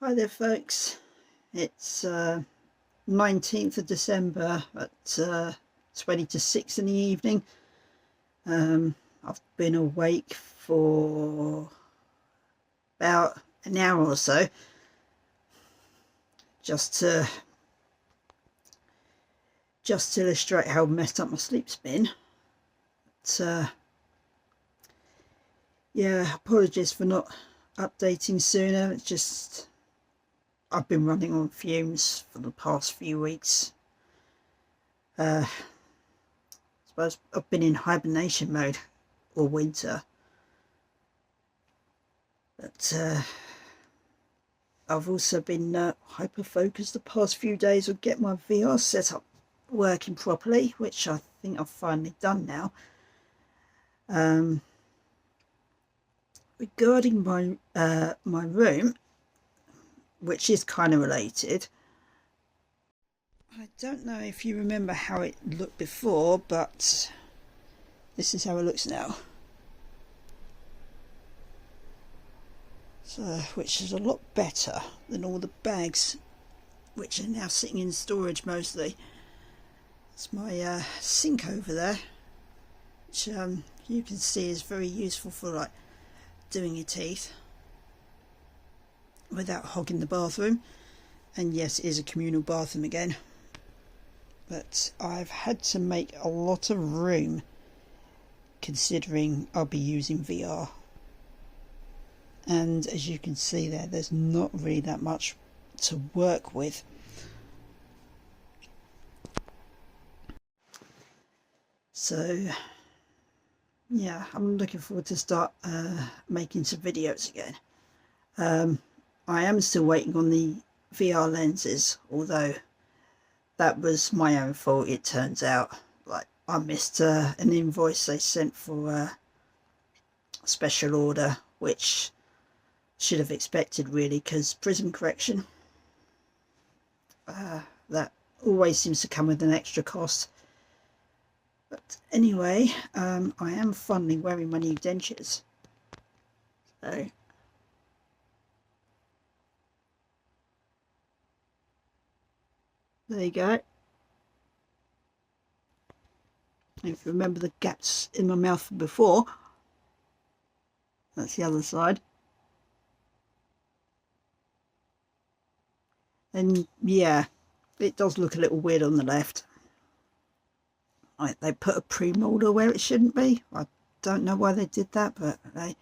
Hi there folks, it's 19th of December at 20 to 6 in the evening. I've been awake for about an hour or so just to illustrate how messed up my sleep's been. But, yeah, apologies for not updating sooner. It's just I've been running on fumes for the past few weeks. I suppose I've been in hibernation mode all winter, but I've also been hyper focused the past few days on getting my VR setup working properly, which I think I've finally done now. Regarding my my room, which is kind of related, I don't know if you remember how it looked before, but this is how it looks now. So, which is a lot better than all the bags which are now sitting in storage mostly. It's my sink over there, which you can see is very useful for like doing your teeth without hogging the bathroom. And yes, it is a communal bathroom again, but I've had to make a lot of room considering I'll be using VR. And as you can see there's not really that much to work with. So yeah, I'm looking forward to start making some videos again. I am still waiting on the VR lenses, although that was my own fault. It turns out, like, I missed an invoice they sent for a special order, which should have expected really, because prism correction, that always seems to come with an extra cost. But anyway, I am finally wearing my new dentures, so there you go. If you remember the gaps in my mouth from before, that's the other side. And yeah, it does look a little weird on the left. They put a pre-molder where it shouldn't be. I don't know why they did that, but I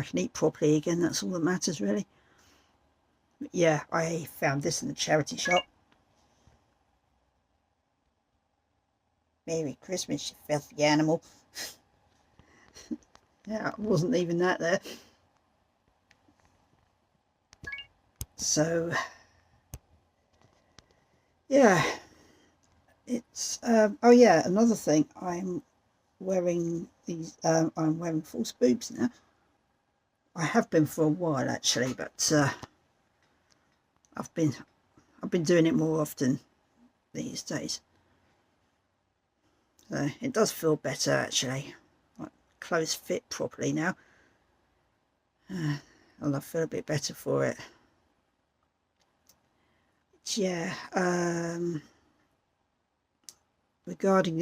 can eat properly again, that's all that matters really. But yeah, I found this in the charity shop. Merry Christmas, you filthy animal. Yeah, it wasn't even that there. So yeah, it's oh yeah, another thing, I'm wearing these I'm wearing false boobs now. I have been for a while actually, but I've been doing it more often these days. So it does feel better actually. Like, clothes fit properly now, and I feel a bit better for it. But yeah, regarding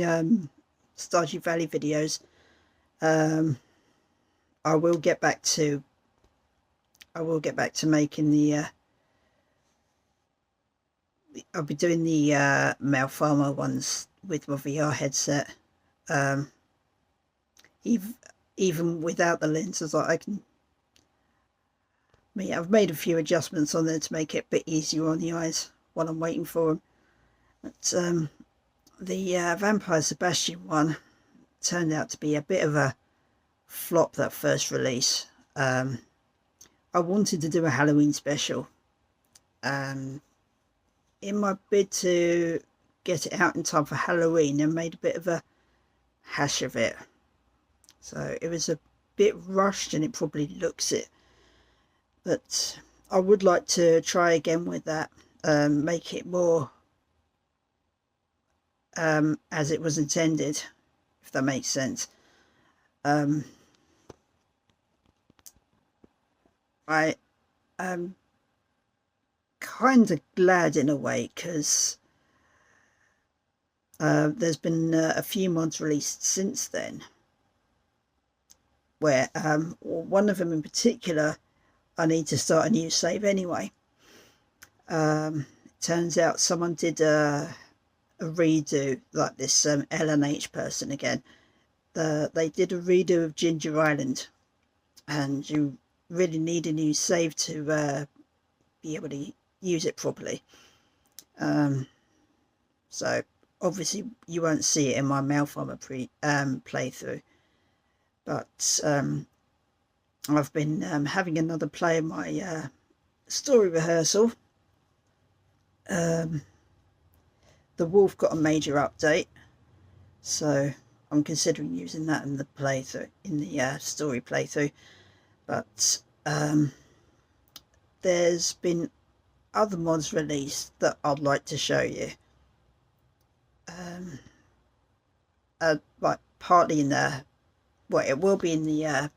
Stardew Valley videos, I will get back to making the I'll be doing the male farmer ones with my VR headset. Even without the lenses, I've made a few adjustments on there to make it a bit easier on the eyes while I'm waiting for them. But the Vampire Sebastian one turned out to be a bit of a flop, that first release. I wanted to do a Halloween special. In my bid to get it out in time for Halloween, I made a bit of a hash of it. So it was a bit rushed and it probably looks it. But I would like to try again with that, make it more as it was intended, if that makes sense. I am kind of glad in a way, because there's been a few mods released since then, where one of them in particular, I need to start a new save anyway. It turns out someone did a redo, like this LNH person again. They did a redo of Ginger Island, and you really need a new save to be able to use it properly. So obviously you won't see it in my Malfarmer playthrough, but I've been having another play in my story rehearsal. The wolf got a major update, so I'm considering using that in the playthrough, in the story playthrough. But there's been other mods released that I'd like to show you. Like partly in the, well, it will be in the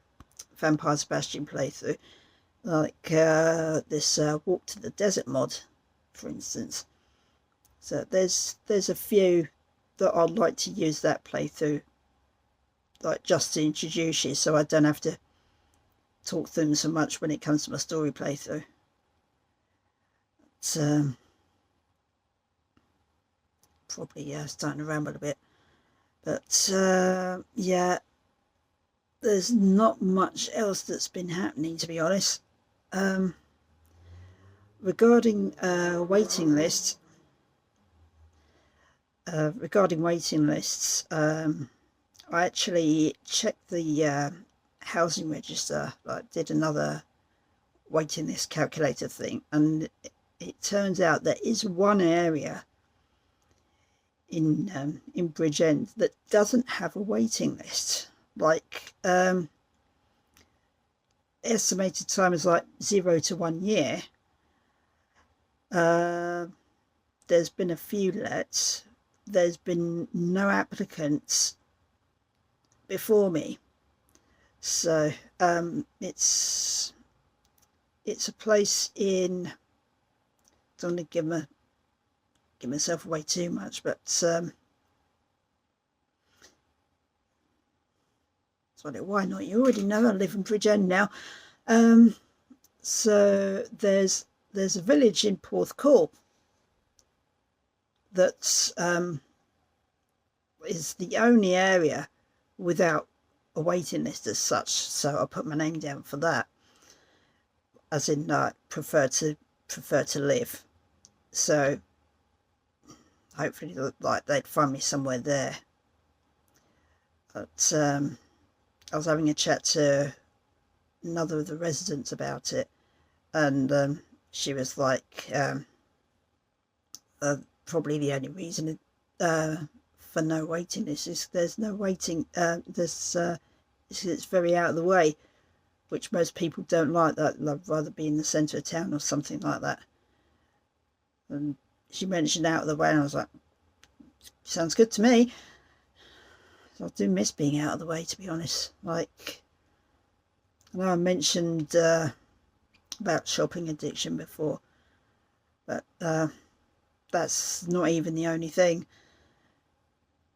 Vampire Sebastian playthrough, like this Walk to the Desert mod, for instance. So there's a few that I'd like to use that playthrough, like just to introduce you, so I don't have to talk them so much when it comes to my story playthrough. It's probably starting to ramble a bit, but yeah, there's not much else that's been happening, to be honest. Regarding waiting lists, I actually checked the housing register, like did another waiting list calculator thing, and it turns out there is one area in Bridgend that doesn't have a waiting list. Like estimated time is like 0 to 1 year. There's been a few lets. There's been no applicants before me, so it's a place in, don't want to give myself away too much, but why not? You already know I live in Bridgend now. So there's a village in Porthcawl that is the only area without a waiting list as such, so I put my name down for that, as in prefer to live. So hopefully, like, they'd find me somewhere there. But I was having a chat to another of the residents about it, and she was like, probably the only reason for no waiting list is there's no waiting. It's very out of the way, which most people don't like. That they'd rather be in the centre of town or something like that. And she mentioned out of the way, and I was like, sounds good to me. So I do miss being out of the way, to be honest. Like, I know I mentioned about shopping addiction before, but that's not even the only thing.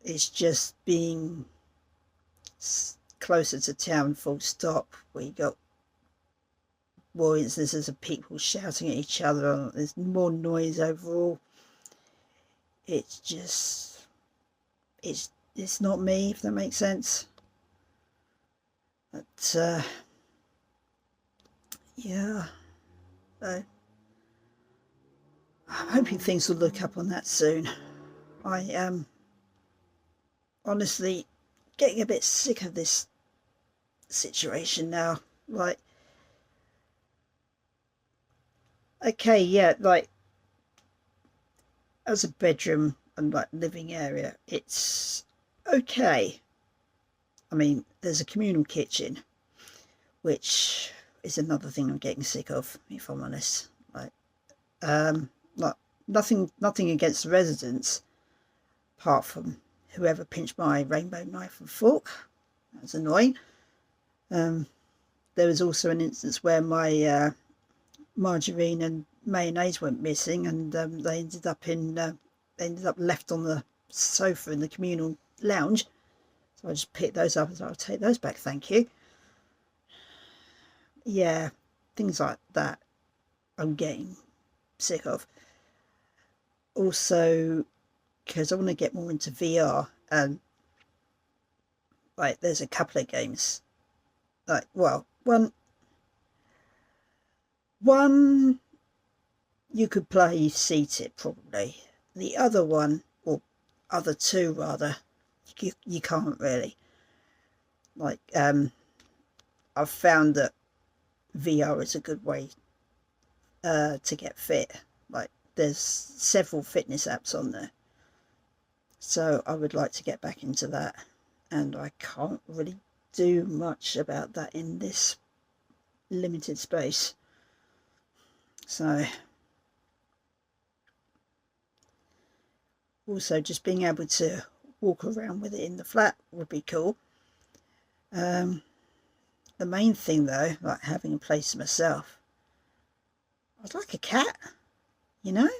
It's just being closer to town, full stop, where you got more instances of people shouting at each other, there's more noise overall. It's just, it's not me, if that makes sense. But yeah, I'm hoping things will look up on that soon. I am honestly getting a bit sick of this situation now. Like, okay, yeah, like, as a bedroom and like living area, it's okay. I mean, there's a communal kitchen, which is another thing I'm getting sick of, if I'm honest. Like nothing against the residents, apart from whoever pinched my rainbow knife and fork. That was annoying. there was also an instance where my margarine and mayonnaise went missing, and they ended up left on the sofa in the communal lounge. So I just picked those up and said, I'll take those back, thank you. Yeah, things like that I'm getting sick of. Also, because I want to get more into VR, and like there's a couple of games, like, well, one you could play seated probably. The other one, or other two rather, you can't really. Like I've found that VR is a good way to get fit. Like there's several fitness apps on there, so I would like to get back into that, and I can't really do much about that in this limited space. So also just being able to walk around with it in the flat would be cool. The main thing though, like having a place to myself, I'd like a cat, you know.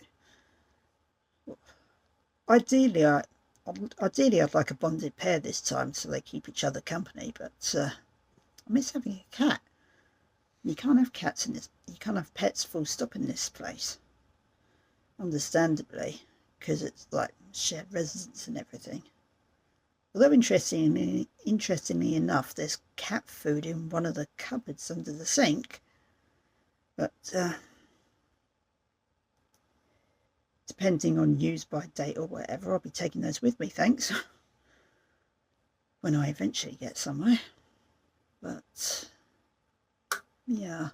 Ideally I'd like a bonded pair this time, so they keep each other company, but I miss having a cat. You can't have cats in this, you can't have pets full stop in this place, understandably, because it's like shared residence and everything. Although interestingly enough, there's cat food in one of the cupboards under the sink, but depending on use by date or whatever, I'll be taking those with me, thanks, when I eventually get somewhere. But yeah,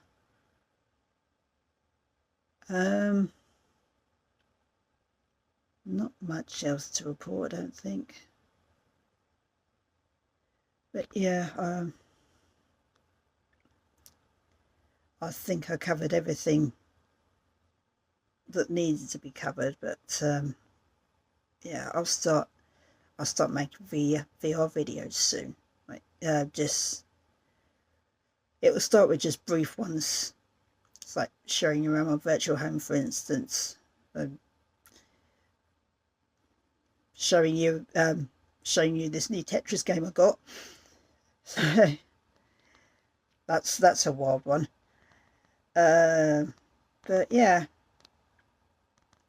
not much else to report, I don't think. But yeah, I think I covered everything that needed to be covered. But yeah, I'll start making VR videos soon. Like just it will start with just brief ones. It's like showing you around my virtual home, for instance, showing you this new Tetris game I got. So that's a wild one. But yeah,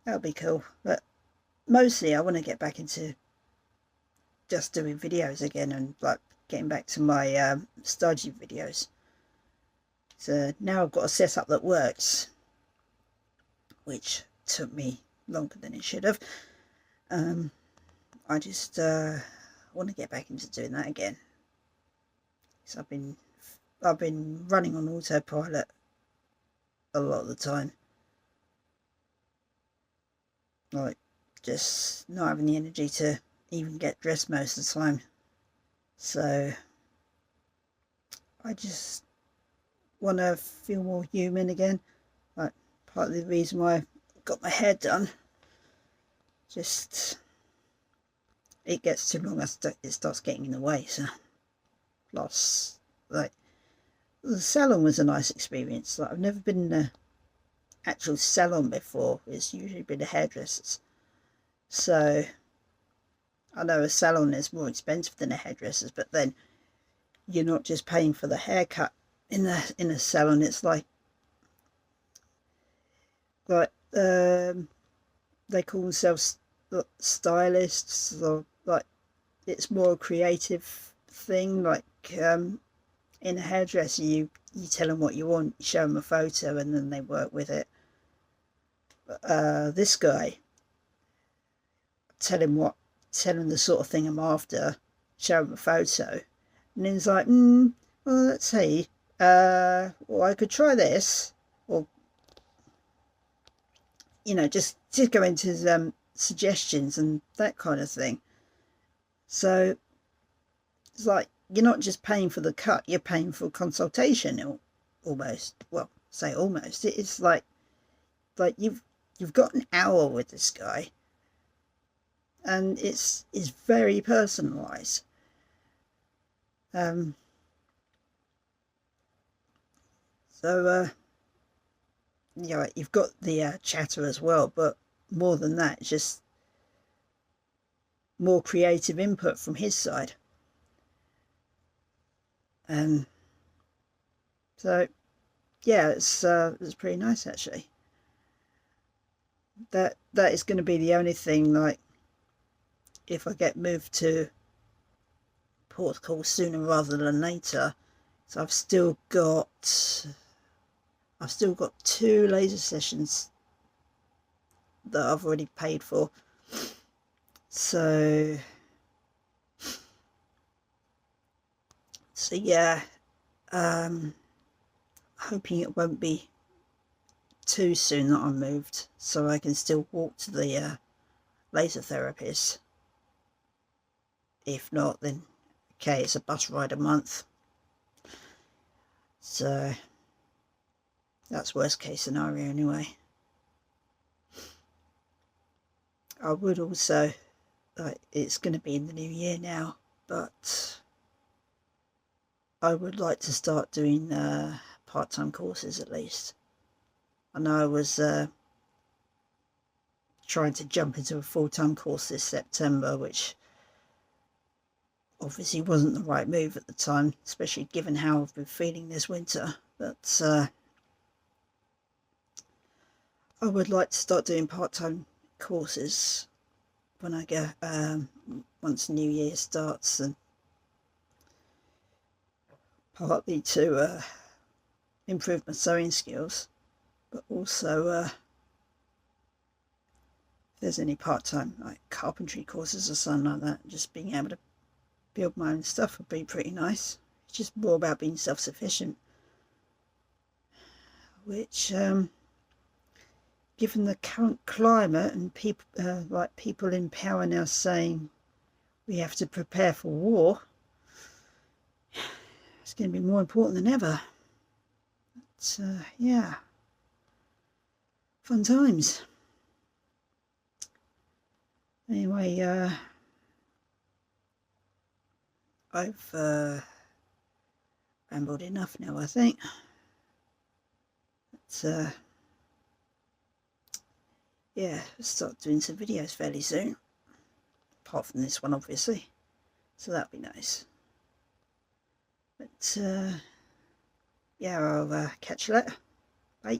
that'll be cool. But mostly I want to get back into just doing videos again, and like getting back to my Stardew videos. So now I've got a setup that works, which took me longer than it should have. I just want to get back into doing that again. So I've been running on autopilot a lot of the time, like just not having the energy to even get dressed most of the time. So I just want to feel more human again. Like part of the reason why I got my hair done, just it gets too long, it starts getting in the way. So plus, like, the salon was a nice experience. Like, I've never been in an actual salon before. It's usually been a hairdresser's. So I know a salon is more expensive than a hairdresser's, but then you're not just paying for the haircut in a salon. It's like they call themselves stylists, or like it's more a creative thing. Like in a hairdresser, you tell them what you want, you show them a photo, and then they work with it. This guy, tell him the sort of thing I'm after, show him a photo, and then he's like, well, let's see, well, I could try this, or just go into his suggestions and that kind of thing. So it's like you're not just paying for the cut, you're paying for a consultation, almost. Well, say almost. It's like you've got an hour with this guy, and it's very personalized. So you've got the chatter as well, but more than that, it's just more creative input from his side. And so yeah, it's pretty nice actually. That is going to be the only thing, like, if I get moved to Portugal sooner rather than later. So I've still got 2 laser sessions that I've already paid for. So yeah, hoping it won't be too soon that I'm moved, so I can still walk to the laser therapist. If not, then okay, it's a bus ride a month. So that's worst case scenario anyway. I would also, like, it's going to be in the new year now, but I would like to start doing part-time courses at least. I know I was trying to jump into a full-time course this September, which obviously wasn't the right move at the time, especially given how I've been feeling this winter. But I would like to start doing part-time courses when I go, once New Year starts, and partly to improve my sewing skills, but also if there's any part-time like carpentry courses or something like that, just being able to build my own stuff would be pretty nice. It's just more about being self-sufficient, which given the current climate and people people in power now saying we have to prepare for war, it's going to be more important than ever. But yeah, fun times. Anyway, I've rambled enough now, I think. But yeah, I'll start doing some videos fairly soon, apart from this one obviously, so that'll be nice. But yeah, I'll catch you later. Bye.